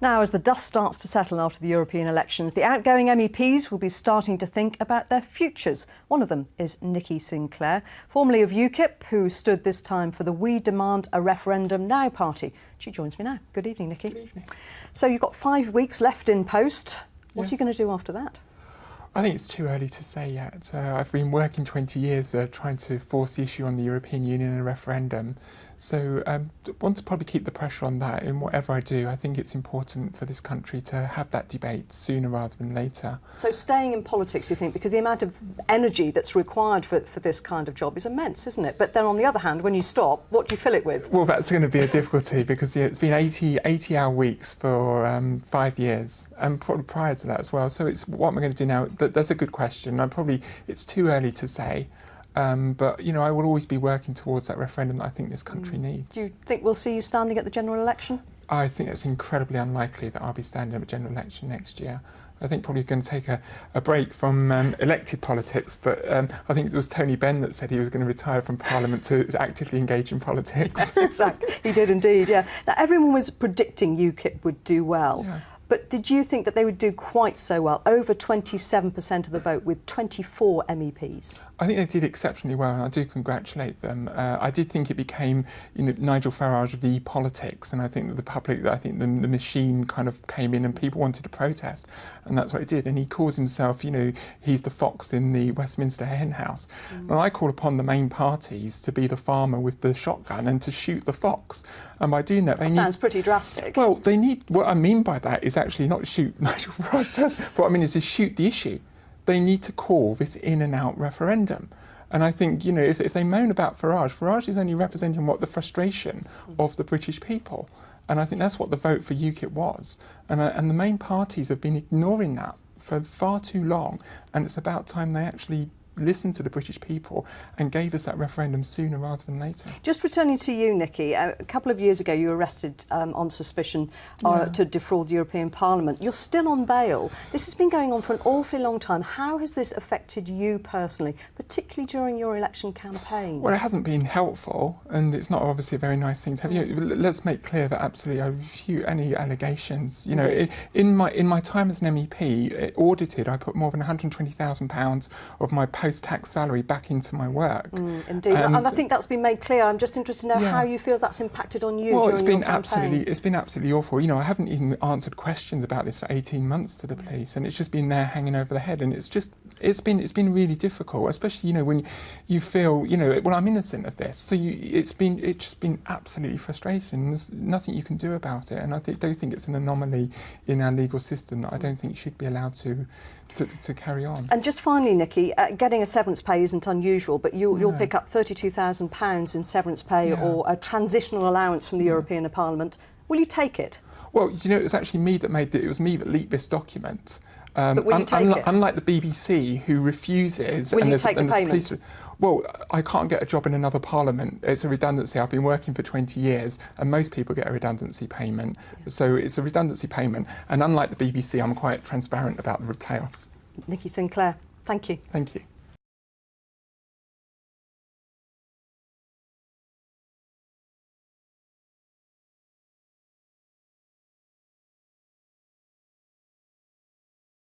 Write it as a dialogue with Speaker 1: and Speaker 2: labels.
Speaker 1: Now, as the dust starts to settle after the European elections, the outgoing MEPs will be starting to think about their futures. One of them is Nikki Sinclaire, formerly of UKIP, who stood this time for the We Demand a Referendum Now party. She joins me now. Good evening, Nikki.
Speaker 2: Good evening.
Speaker 1: So you've got 5 weeks left in post. What are you going to do after that?
Speaker 2: I think it's too early to say yet. I've been working 20 years trying to force the issue on the European Union in a referendum. So I want to probably keep the pressure on that in whatever I do. I think it's important for this country to have that debate sooner rather than later.
Speaker 1: So staying in politics, you think, because the amount of energy that's required for this kind of job is immense, isn't it? But then on the other hand, when you stop, what do you fill it with?
Speaker 2: Well, that's going to be a difficulty because it's been 80-hour weeks for 5 years and probably prior to that as well. So it's what am I going to do now? That's a good question. It's too early to say. But, you know, I will always be working towards that referendum that I think this country needs.
Speaker 1: Do you think we'll see you standing at the general election?
Speaker 2: I think it's incredibly unlikely that I'll be standing at the general election next year. I think probably going to take a break from elected politics, but I think it was Tony Benn that said he was going to retire from Parliament to actively engage in politics.
Speaker 1: Yes, exactly. He did indeed, yeah. Now, everyone was predicting UKIP would do well. Yeah. But did you think that they would do quite so well? Over 27% of the vote with 24 MEPs.
Speaker 2: I think they did exceptionally well, and I do congratulate them. I did think it became, you know, Nigel Farage v politics, and I think that the public, the machine kind of came in and people wanted to protest, and that's what it did. And he calls himself, you know, he's the fox in the Westminster henhouse. And I call upon the main parties to be the farmer with the shotgun and to shoot the fox. And by doing that,
Speaker 1: sounds pretty drastic.
Speaker 2: Well, they need. What I mean by that is actually not shoot Nigel Farage. What I mean is to shoot the issue. They need to call this in and out referendum. And I think, you know, if they moan about Farage is only representing what the frustration of the British people. And I think that's what the vote for UKIP was. And the main parties have been ignoring that for far too long. And it's about time they actually listened to the British people and gave us that referendum sooner rather than later.
Speaker 1: Just returning to you, Nikki, a couple of years ago you were arrested on suspicion to defraud the European Parliament. You're still on bail. This has been going on for an awfully long time. How has this affected you personally, particularly during your election campaign?
Speaker 2: Well, it hasn't been helpful, and it's not obviously a very nice thing to have. You know, let's make clear that absolutely I refute any allegations. You know, in my time as an MEP, audited, I put more than £120,000 of my post-tax salary back into my work.
Speaker 1: Indeed, and I think that's been made clear. I'm just interested to know how you feel that's impacted on you during your campaign.
Speaker 2: It's been absolutely awful. You know, I haven't even answered questions about this for 18 months to the police, and it's just been there hanging over the head. And it's been really difficult, especially, you know, when you feel, you know, well, I'm innocent of this. So it's just been absolutely frustrating. There's nothing you can do about it, and I do think it's an anomaly in our legal system that I don't think should be allowed to carry on.
Speaker 1: And just finally, Nikki, getting a severance pay isn't unusual, but you'll pick up £32,000 in severance pay or a transitional allowance from the European Parliament. Will you take it?
Speaker 2: Well, you know, it was actually me that it was me that leaked this document.
Speaker 1: But will you take it?
Speaker 2: Unlike the BBC, who refuses...
Speaker 1: Will you take the payment?
Speaker 2: Well, I can't get a job in another parliament. It's a redundancy. I've been working for 20 years, and most people get a redundancy payment. Yeah. So it's a redundancy payment. And unlike the BBC, I'm quite transparent about the playoffs.
Speaker 1: Nikki Sinclaire, thank you.
Speaker 2: Thank you.